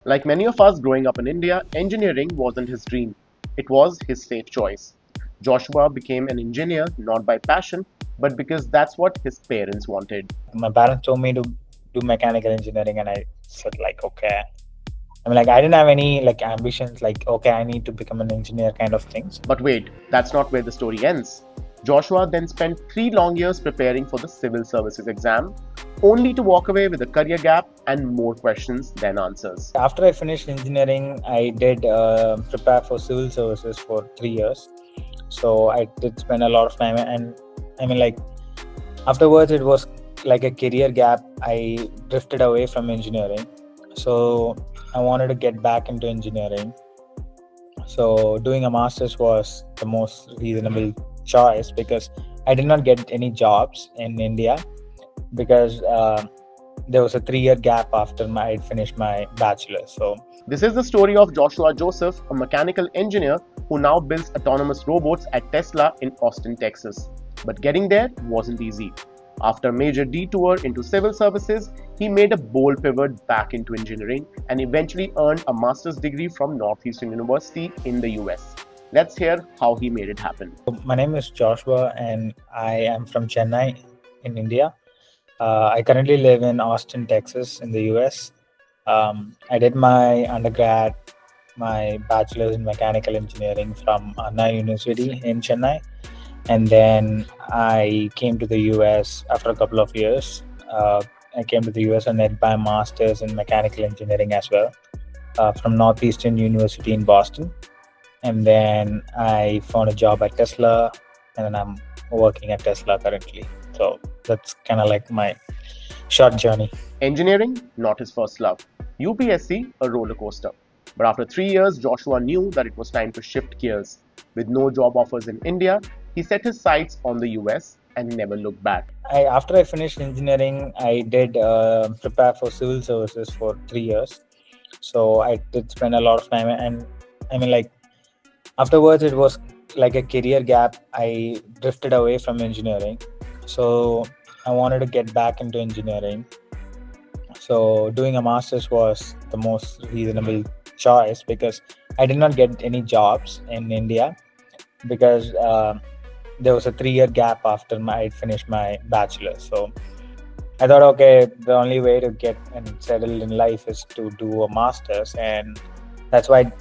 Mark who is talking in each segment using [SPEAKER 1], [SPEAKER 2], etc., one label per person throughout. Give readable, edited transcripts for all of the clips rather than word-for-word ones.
[SPEAKER 1] Like many of us growing up in India, engineering wasn't his dream. It was his safe choice. Joshua became an engineer not by passion, but because that's what his parents wanted.
[SPEAKER 2] My parents told me to do mechanical engineering, and I said like, okay. I didn't have any like ambitions like, okay, I need to become an engineer kind of things.
[SPEAKER 1] But wait, that's not where the story ends. Joshua then spent 3 long years preparing for the civil services exam, only to walk away with a career gap and more questions than answers.
[SPEAKER 2] After I finished engineering, I did prepare for civil services for 3 years. So I did spend a lot of time, and afterwards it was like a career gap. I drifted away from engineering, so I wanted to get back into engineering. So doing a master's was the most reasonable choice because I did not get any jobs in India because there was a 3-year gap after I finished my bachelor. So
[SPEAKER 1] this is the story of Joshua Joseph, a mechanical engineer who now builds autonomous robots at Tesla in Austin, Texas. But getting there wasn't easy. After a major detour into civil services, he made a bold pivot back into engineering and eventually earned a master's degree from Northeastern University in the US. Let's hear how he made it happen.
[SPEAKER 2] my name is Joshua, and I am from Chennai in India. I currently live in Austin, Texas in the US. I did my undergrad, my bachelor's in mechanical engineering from Anna University in Chennai. And then I came to the US after a couple of years. I came to the US and did my master's in mechanical engineering as well from Northeastern University in Boston. And then I found a job at Tesla, and then I'm working at Tesla currently. So that's kind of like my short journey.
[SPEAKER 1] Engineering, not his first love. UPSC, a roller coaster. But after 3 years, Joshua knew that it was time to shift gears. With no job offers in India, he set his sights on the US and never looked back.
[SPEAKER 2] After I finished engineering, I did prepare for civil services for 3 years. So I did spend a lot of time, and afterwards it was like a career gap. I drifted away from engineering, so I wanted to get back into engineering. So doing a master's was the most reasonable choice because I did not get any jobs in India because there was a 3-year gap after I finished my bachelor. So I thought, okay, the only way to get and settle in life is to do a master's, and that's why I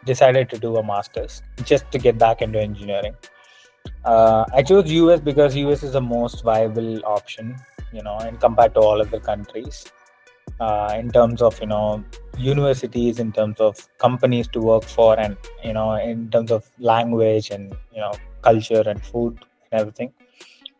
[SPEAKER 2] decided to do a master's just to get back into engineering. I chose US because US is the most viable option, and compared to all other countries, in terms of universities, in terms of companies to work for, and in terms of language and culture and food and everything.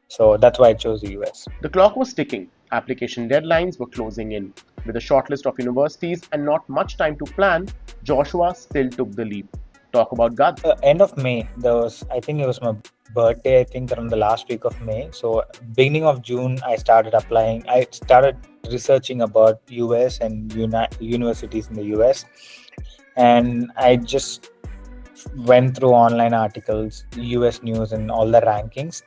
[SPEAKER 2] So that's why I chose the US.
[SPEAKER 1] The clock was ticking. Application deadlines were closing in. With a short list of universities and not much time to plan, Joshua still took the leap. Talk about guts.
[SPEAKER 2] End of May, I think it was my birthday, I think around the last week of May. So beginning of June, I started applying. I started researching about US and universities in the US. And I just went through online articles, US news and all the rankings.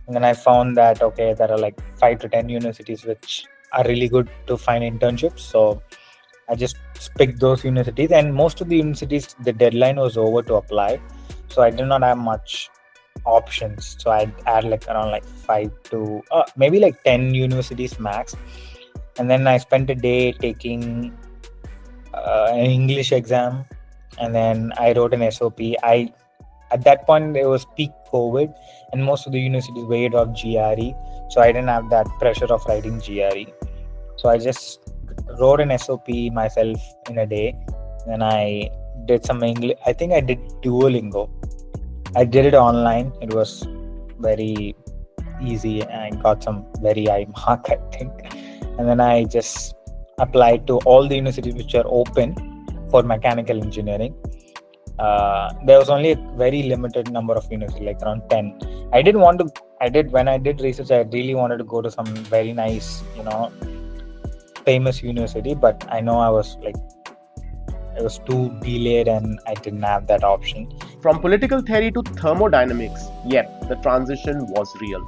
[SPEAKER 2] And then I found that, okay, there are like 5 to 10 universities which are really good to find internships. So I just picked those universities, and most of the universities, the deadline was over to apply. So I did not have much options. So I had like around like 5 to maybe like 10 universities max. And then I spent a day taking an English exam, and then I wrote an SOP. At that point, it was peak COVID, and most of the universities waived off GRE. So I didn't have that pressure of writing GRE. So I just wrote an SOP myself in a day. Then I did some English. I think I did Duolingo. I did it online. It was very easy, and I got some very high mark, I think. And then I just applied to all the universities which are open for mechanical engineering. There was only a very limited number of universities, like around 10. When I did research, I really wanted to go to some very nice, famous university, but I know it was too delayed and I didn't have that option.
[SPEAKER 1] From political theory to thermodynamics, yep, the transition was real.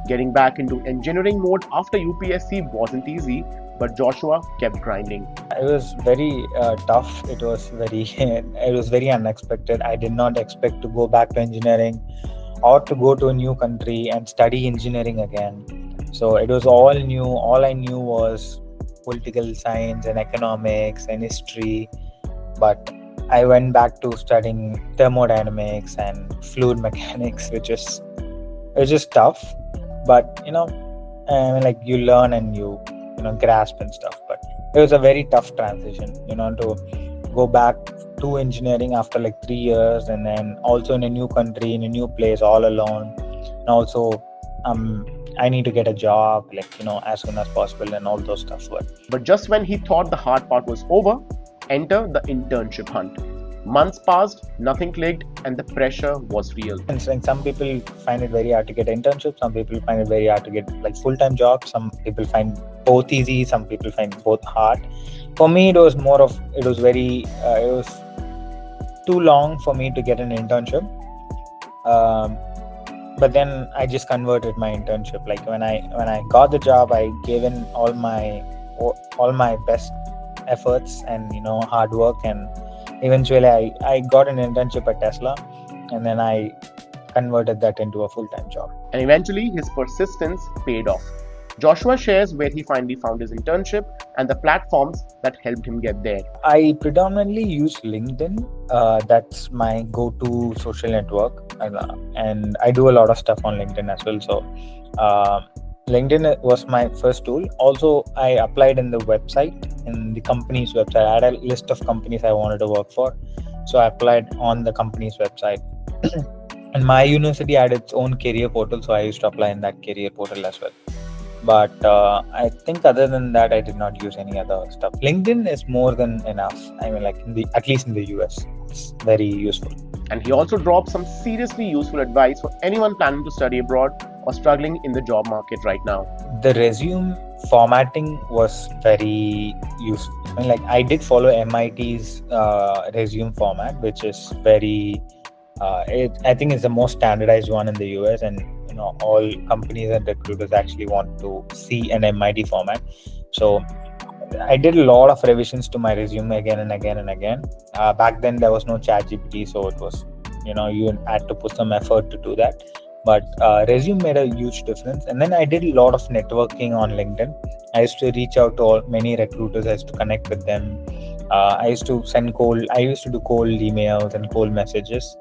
[SPEAKER 1] Getting back into engineering mode after UPSC wasn't easy, but Joshua kept grinding.
[SPEAKER 2] It was very tough. It was very it was very unexpected. I did not expect to go back to engineering or to go to a new country and study engineering again. So it was all new. All I knew was political science and economics and history. But I went back to studying thermodynamics and fluid mechanics, which is just tough. But like you learn and you grasp and stuff. But it was a very tough transition, to go back to engineering after like 3 years, and then also in a new country, in a new place, all alone. And also I need to get a job as soon as possible and all those stuff.
[SPEAKER 1] But just when he thought the hard part was over, enter the internship hunt. Months passed, nothing clicked, and the pressure was real.
[SPEAKER 2] And some people find it very hard to get internships. Some people find it very hard to get like full-time jobs. Some people find both easy. Some people find both hard. For me, it was too long for me to get an internship. But then I just converted my internship. Like when I got the job, I gave in all my best efforts and hard work, and eventually I got an internship at Tesla, and then I converted that into a full-time job.
[SPEAKER 1] And eventually his persistence paid off. Joshua shares where he finally found his internship and the platforms that helped him get there.
[SPEAKER 2] I predominantly use LinkedIn. That's my go-to social network, and I do a lot of stuff on LinkedIn as well. So LinkedIn was my first tool. Also, I applied in the company's website. I had a list of companies I wanted to work for, so I applied on the company's website. And my university had its own career portal, so I used to apply in that career portal as well. But I think other than that, I did not use any other stuff. LinkedIn is more than enough. I mean, at least in the US, it's very useful.
[SPEAKER 1] And he also dropped some seriously useful advice for anyone planning to study abroad or struggling in the job market right now.
[SPEAKER 2] The resume formatting was very useful. I mean, I did follow MIT's resume format, which is very I think it's the most standardized one in the US, and all companies and recruiters actually want to see an MIT format. So I did a lot of revisions to my resume again and again and again. Back then there was no ChatGPT, so it was you had to put some effort to do that. But resume made a huge difference. And then I did a lot of networking on LinkedIn. I used to reach out to many recruiters. I used to connect with them. I used to do cold emails and cold messages.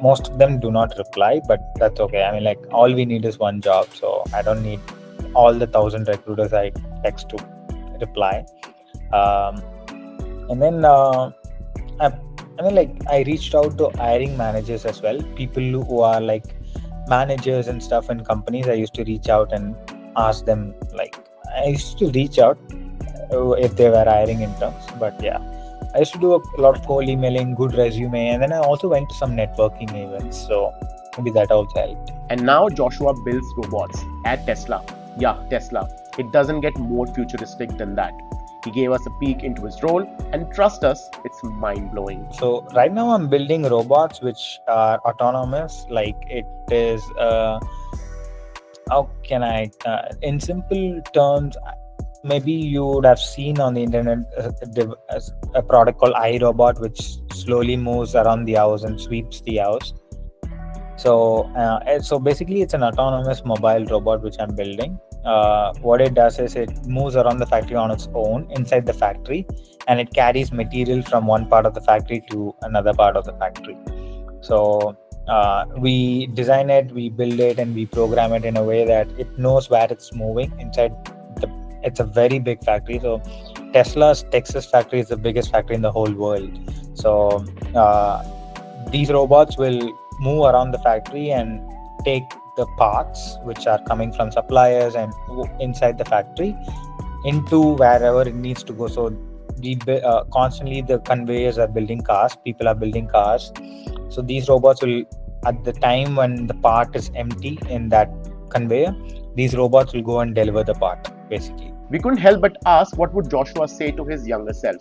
[SPEAKER 2] Most of them do not reply, but that's okay. I mean, all we need is one job, so I don't need all the 1,000 recruiters I text to reply. And then I reached out to hiring managers as well, people who are managers and stuff in companies. I used to reach out and ask them, I used to reach out if they were hiring interns. But yeah, I used to do a lot of cold emailing, good resume, and then I also went to some networking events, so maybe that also helped.
[SPEAKER 1] And now Joshua builds robots at Tesla. Yeah, Tesla. It doesn't get more futuristic than that. He gave us a peek into his role, and trust us, it's mind-blowing.
[SPEAKER 2] So right now I'm building robots which are autonomous. It is, how can I, in simple terms, maybe you would have seen on the internet a product called iRobot, which slowly moves around the house and sweeps the house. So basically it's an autonomous mobile robot which I'm building. What it does is it moves around the factory on its own inside the factory, and it carries material from one part of the factory to another part of the factory. So we design it, we build it, and we program it in a way that it knows where it's moving inside. It's a very big factory. So Tesla's Texas factory is the biggest factory in the whole world. So these robots will move around the factory and take the parts which are coming from suppliers and inside the factory into wherever it needs to go. So constantly the conveyors are building cars, people are building cars. So these robots will, at the time when the part is empty in that conveyor, these robots will go and deliver the part, basically.
[SPEAKER 1] We couldn't help but ask what would Joshua say to his younger self,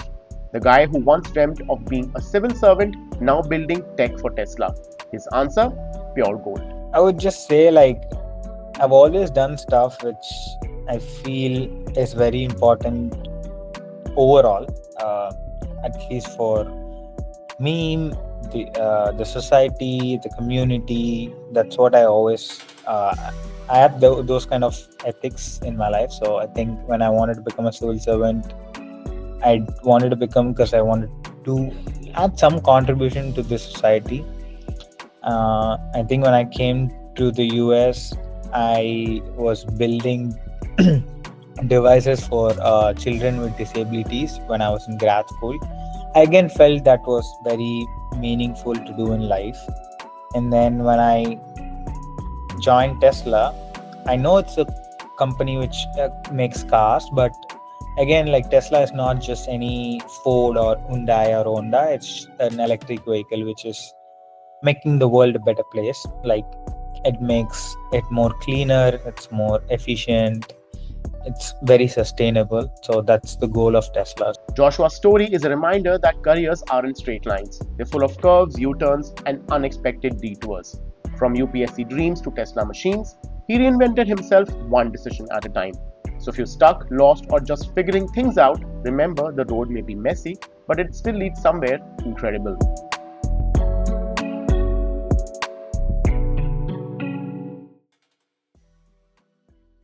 [SPEAKER 1] the guy who once dreamt of being a civil servant, now building tech for Tesla. His answer, pure gold.
[SPEAKER 2] I would just say I've always done stuff which I feel is very important overall, at least for me, the society, the community. That's what I always. I have those kind of ethics in my life. So I think when I wanted to become a civil servant, I wanted to become because I wanted to add some contribution to this society. I think when I came to the US, I was building devices for children with disabilities when I was in grad school. I again felt that was very meaningful to do in life. And then when I joined Tesla, I know it's a company which makes cars, but again, like Tesla is not just any Ford or Hyundai or Honda. It's an electric vehicle which is making the world a better place. Like, it makes it more cleaner, it's more efficient, it's very sustainable. So that's the goal of Tesla.
[SPEAKER 1] Joshua's story is a reminder that careers aren't straight lines. They're full of curves, U-turns, and unexpected detours. From UPSC dreams to Tesla machines, he reinvented himself one decision at a time. So if you're stuck, lost, or just figuring things out, remember the road may be messy, but it still leads somewhere incredible.